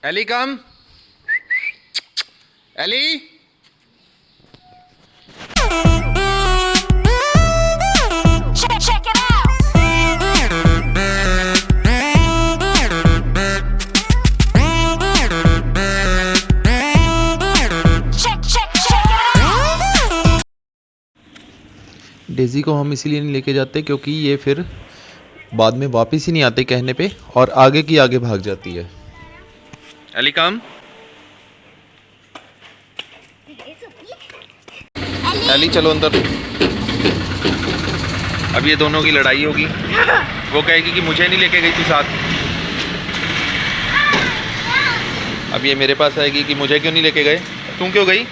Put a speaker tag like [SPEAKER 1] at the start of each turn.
[SPEAKER 1] Elly, come. Elly.
[SPEAKER 2] Check it out. Check it out.
[SPEAKER 3] Daisy को हम इसीलिए नहीं लेके जाते क्योंकि ये फिर बाद में वापस ही नहीं आते कहने पे और आगे की आगे भाग जाती है।
[SPEAKER 1] Elly, come. Elly, चलो अंदर। अब ये दोनों की लड़ाई होगी। वो कहेगी कि मुझे नहीं लेके गई थी साथ। अब ये मेरे पास आएगी कि मुझे क्यों नहीं लेके गए, तुम क्यों गई?